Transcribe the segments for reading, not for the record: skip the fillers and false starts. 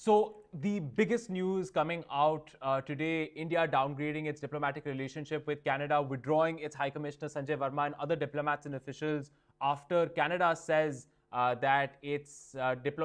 So the biggest news coming out today, India downgrading its diplomatic relationship with Canada, withdrawing its High Commissioner Sanjay Verma and other diplomats and officials after Canada says that its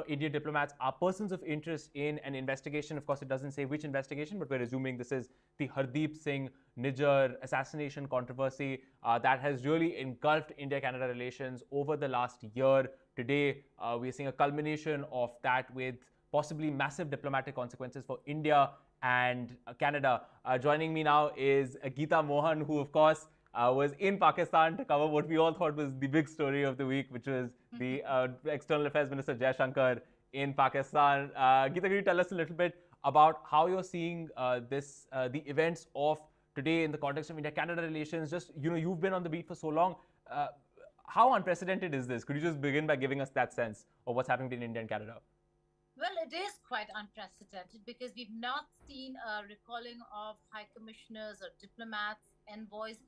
Indian diplomats are persons of interest in an investigation. Of course, it doesn't say which investigation, but we're assuming this is the Hardeep Singh Nijjar assassination controversy that has really engulfed India-Canada relations over the last year. Today, we're seeing a culmination of that with possibly massive diplomatic consequences for India and Canada. Joining me now is Geeta Mohan, who, of course, was in Pakistan to cover what we all thought was the big story of the week, which was the External Affairs Minister Jaishankar in Pakistan. Geeta, can you tell us a little bit about how you're seeing the events of today in the context of India-Canada relations? Just, you've been on the beat for so long. How unprecedented is this? Could you just begin by giving us that sense of what's happening between India and Canada? Well, it is quite unprecedented because we've not seen a recalling of high commissioners or diplomats, envoys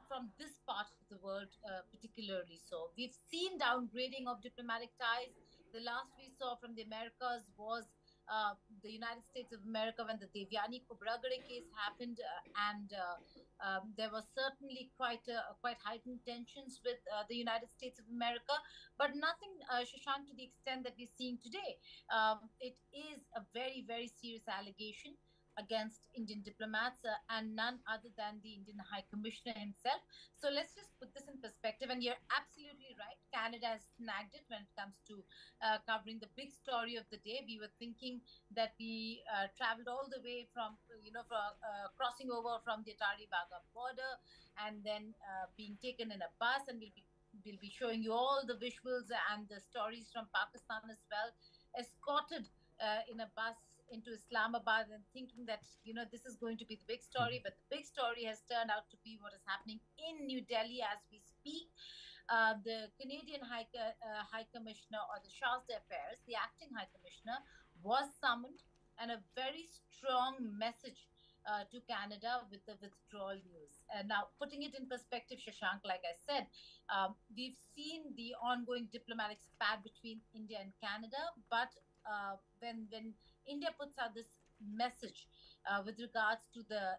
from this part of the world, particularly so. We've seen downgrading of diplomatic ties. The last we saw from the Americas was the United States of America when the Devyani Khobragade case happened, and there was certainly quite heightened tensions with the United States of America, but nothing, Shashank, to the extent that we're seeing today. It is a very, very serious allegation against Indian diplomats and none other than the Indian High Commissioner himself. So let's just put this in perspective. And you're absolutely right. Canada has snagged it when it comes to covering the big story of the day. We were thinking that we traveled all the way from, crossing over from the Atari Baga border and then being taken in a bus, and we'll be showing you all the visuals and the stories from Pakistan as well, escorted in a bus into Islamabad and thinking that, this is going to be the big story. But the big story has turned out to be what is happening in New Delhi as we speak. The Canadian High Commissioner, or the Charge d'Affaires, the acting High Commissioner, was summoned, and a very strong message to Canada with the withdrawal news. And now, putting it in perspective, Shashank, like I said, we've seen the ongoing diplomatic spat between India and Canada, but when India puts out this message with regards to the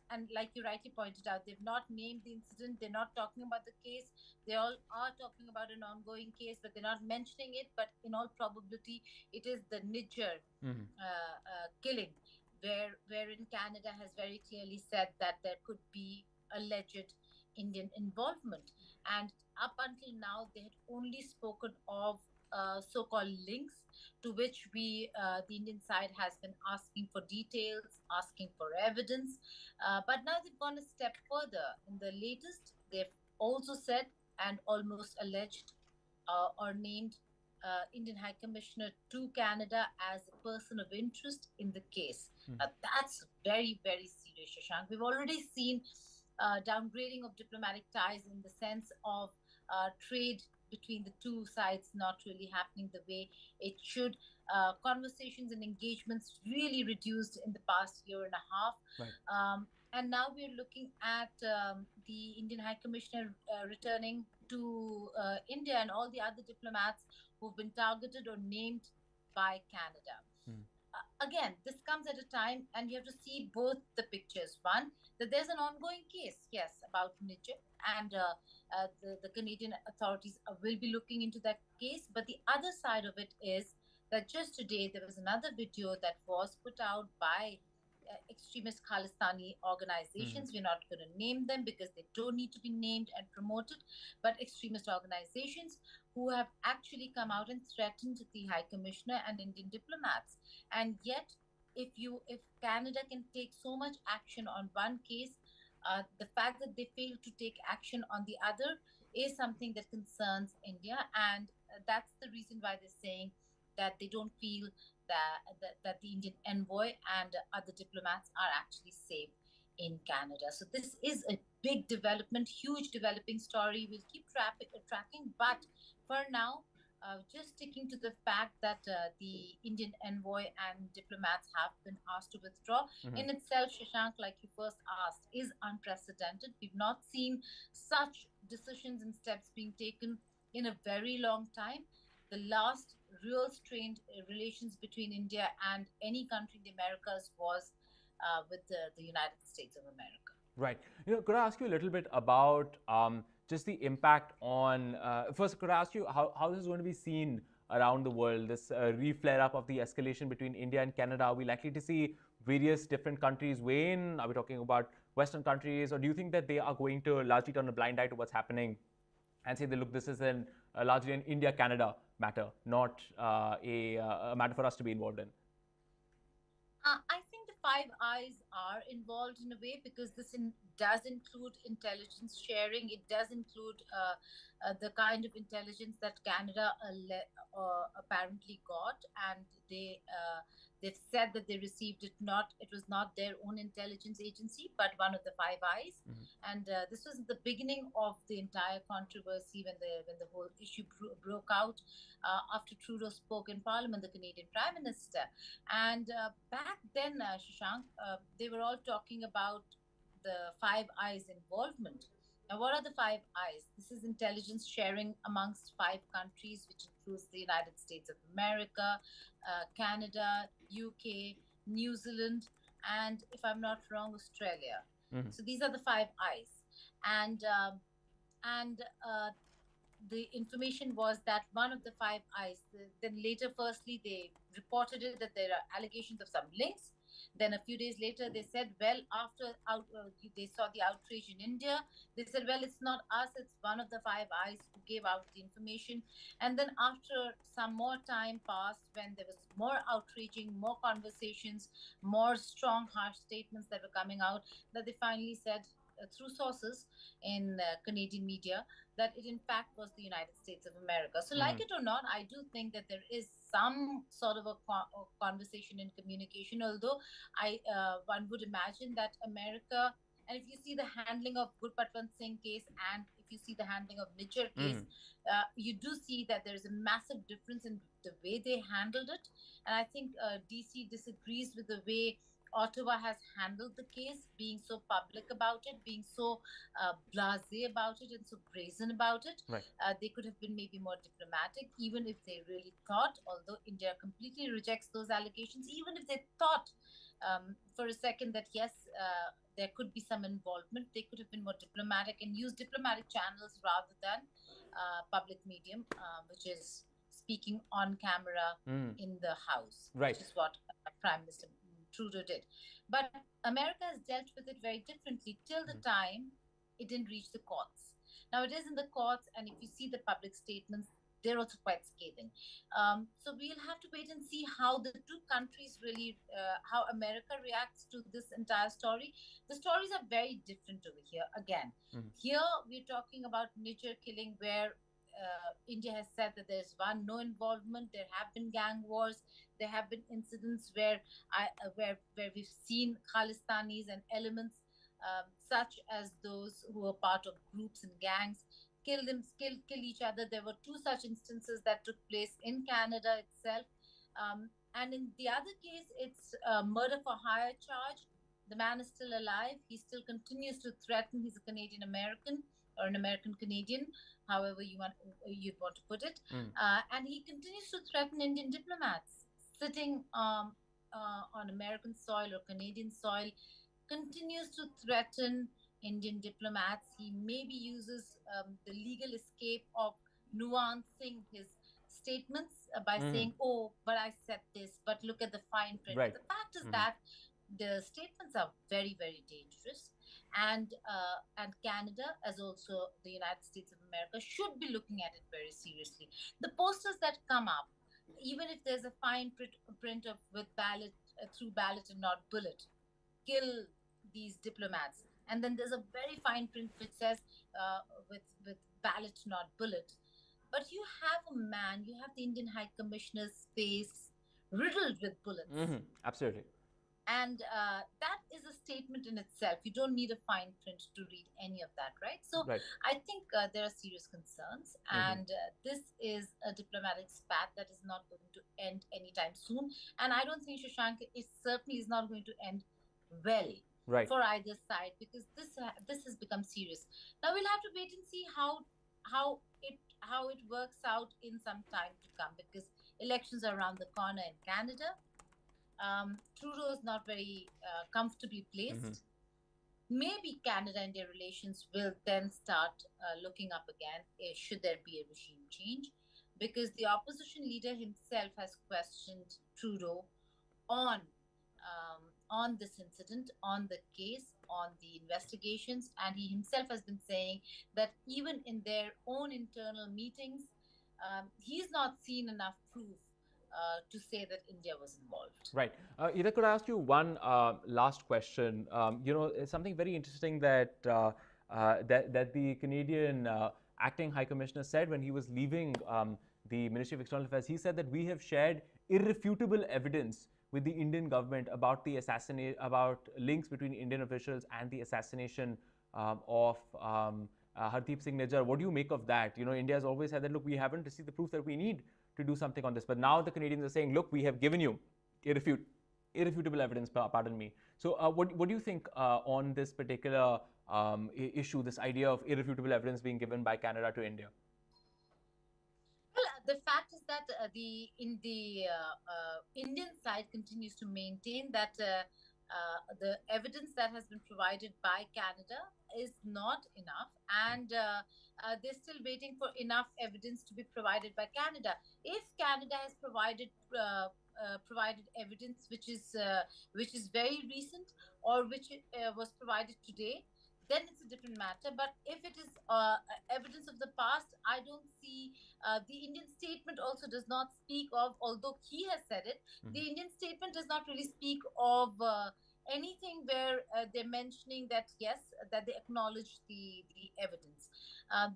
and like you rightly pointed out, they've not named the incident, they're not talking about the case, they all are talking about an ongoing case, but they're not mentioning it. But in all probability, it is the Nijjar killing, wherein Canada has very clearly said that there could be alleged Indian involvement. And up until now, they had only spoken of so-called links, to which the Indian side has been asking for details, asking for evidence. But now they've gone a step further. In the latest, they've also said and almost alleged or named Indian High Commissioner to Canada as a person of interest in the case. That's very, very serious, Shashank. We've already seen downgrading of diplomatic ties in the sense of trade between the two sides not really happening the way it should. Conversations and engagements really reduced in the past year and a half. Right. And now we're looking at the Indian High Commissioner returning to India, and all the other diplomats who've been targeted or named by Canada. Again, this comes at a time, and you have to see both the pictures. One, that there's an ongoing case, yes, about Nijjar, and the Canadian authorities will be looking into that case. But the other side of it is that just today there was another video that was put out by extremist Khalistani organizations. We're not going to name them because they don't need to be named and promoted, but extremist organizations who have actually come out and threatened the High Commissioner and Indian diplomats. And yet, if Canada can take so much action on one case, the fact that they fail to take action on the other is something that concerns India. And that's the reason why they're saying that they don't feel that the Indian envoy and other diplomats are actually safe in Canada. So this is a big development, huge developing story. We'll keep tracking. But for now, just sticking to the fact that the Indian envoy and diplomats have been asked to withdraw in itself, Shashank, like you first asked, is unprecedented. We've not seen such decisions and steps being taken in a very long time. The last real strained relations between India and any country in the Americas was with the United States of America. Right. Could I ask you a little bit about just the impact on, first, could I ask you how this is going to be seen around the world, this re-flare up of the escalation between India and Canada? Are we likely to see various different countries weigh in? Are we talking about Western countries? Or do you think that they are going to largely turn a blind eye to what's happening and say, look, this is largely an India-Canada matter, not a matter for us to be involved in? I think the Five Eyes are involved in a way because does include intelligence sharing. It does include the kind of intelligence that Canada apparently got, and they've said that they received it. It was not their own intelligence agency, but one of the Five Eyes. And this was the beginning of the entire controversy when the whole issue broke out after Trudeau spoke in Parliament, the Canadian Prime Minister. And back then, Shashank, they were all talking about the Five Eyes involvement. Now, what are the Five Eyes? This is intelligence sharing amongst five countries, which includes the United States of America, Canada, UK, New Zealand, and if I'm not wrong, Australia. So these are the Five Eyes. And the information was that one of the Five Eyes, then later, firstly, they reported it that there are allegations of some links. Then a few days later, they said, well, after they saw the outrage in India, they said, well, it's not us, it's one of the Five Eyes who gave out the information. And then after some more time passed, when there was more outraging, more conversations, more strong, harsh statements that were coming out, that they finally said, through sources in Canadian media, that it in fact was the United States of America. So, like it or not, I do think that there is some sort of a conversation and communication. Although one would imagine that America, and if you see the handling of Gurpatwant Singh case and if you see the handling of Nijjar case, you do see that there is a massive difference in the way they handled it. And I think DC disagrees with the way Ottawa has handled the case, being so public about it, being so blasé about it, and so brazen about it. Right. They could have been maybe more diplomatic, even if they really thought, although India completely rejects those allegations, even if they thought for a second that yes, there could be some involvement, they could have been more diplomatic and used diplomatic channels rather than public medium, which is speaking on camera in the House, right, which is what Prime Minister Trudeau did. But America has dealt with it very differently till the time it didn't reach the courts. Now it is in the courts, and if you see the public statements, they're also quite scathing. So we'll have to wait and see how the two countries really, how America reacts to this entire story. The stories are very different over here. Again, here we're talking about Nijjar killing, where India has said that there's no involvement. There have been gang wars. There have been incidents where we've seen Khalistanis and elements such as those who are part of groups and gangs kill each other. There were two such instances that took place in Canada itself. And in the other case, it's a murder for hire charge. The man is still alive. He still continues to threaten. He's a Canadian American or an American Canadian, however you'd want to put it. And he continues to threaten Indian diplomats sitting on American soil or Canadian soil, continues to threaten Indian diplomats. He maybe uses the legal escape of nuancing his statements by saying, oh, but I said this, but look at the fine print. Right. The fact is that the statements are very, very dangerous. And Canada, as also the United States of America, should be looking at it very seriously. The posters that come up, even if there's a fine print of with ballot, through ballot and not bullet, kill these diplomats. And then there's a very fine print which says with ballot, not bullet. But you have a man, you have the Indian High Commissioner's face riddled with bullets. Absolutely. And that is a statement in itself. You don't need a fine print to read any of that, right? So I think there are serious concerns. And this is a diplomatic spat that is not going to end anytime soon. And I don't think, Shashank, it certainly is not going to end well for either side, because this has become serious. Now we'll have to wait and see how it works out in some time to come, because Elections are around the corner in Canada. Trudeau is not very comfortably placed. Maybe Canada-India relations will then start looking up again should there be a regime change, because the opposition leader himself has questioned Trudeau on on this incident, on the case, on the investigations, and he himself has been saying that even in their own internal meetings, he's not seen enough proof to say that India was involved. Right. Ida, could I ask you one last question? It's something very interesting that that the Canadian acting High Commissioner said when he was leaving the Ministry of External Affairs. He said that we have shared irrefutable evidence with the Indian government about the about links between Indian officials and the assassination of Hardeep Singh Nijjar. What do you make of that? India has always said that, look, we haven't received the proof that we need to do something on this. But now the Canadians are saying, look, we have given you irrefutable evidence, pardon me. So what do you think on this particular issue, this idea of irrefutable evidence being given by Canada to India? Well, the fact is that the Indian side continues to maintain that the evidence that has been provided by Canada is not enough, and they're still waiting for enough evidence to be provided by Canada. If Canada has provided evidence which is very recent, or which was provided today, then it's a different matter. But if it is evidence of the past, I don't see. The Indian statement also does not speak of, although he has said it, the Indian statement does not really speak of anything where they're mentioning that, yes, that they acknowledge the evidence.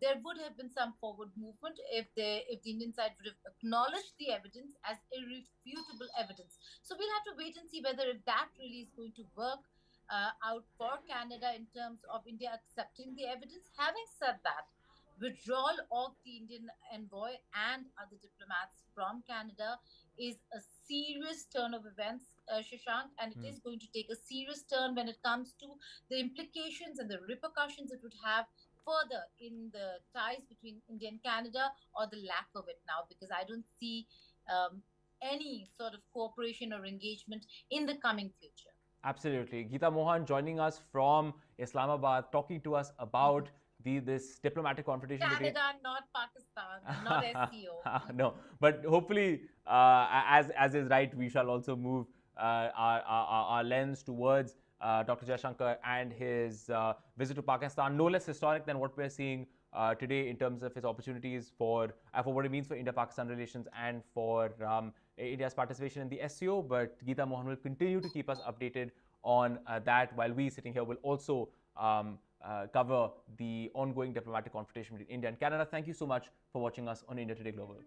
There would have been some forward movement if the Indian side would have acknowledged the evidence as irrefutable evidence. So we'll have to wait and see whether if that really is going to work out for Canada in terms of India accepting the evidence. Having said that, withdrawal of the Indian envoy and other diplomats from Canada is a serious turn of events, Shashank, and it is going to take a serious turn when it comes to the implications and the repercussions it would have further in the ties between India and Canada, or the lack of it now, because I don't see any sort of cooperation or engagement in the coming future. Absolutely. Geeta Mohan joining us from Islamabad, talking to us about this diplomatic confrontation Canada, not Pakistan, not SCO. No, but hopefully, as is right, we shall also move our lens towards Dr. Jaishankar and his visit to Pakistan, no less historic than what we're seeing today in terms of his opportunities for what it means for India-Pakistan relations and for India's participation in the SCO. But Geeta Mohan will continue to keep us updated on that, while we sitting here will also cover the ongoing diplomatic confrontation between India and Canada. Thank you so much for watching us on India Today Global.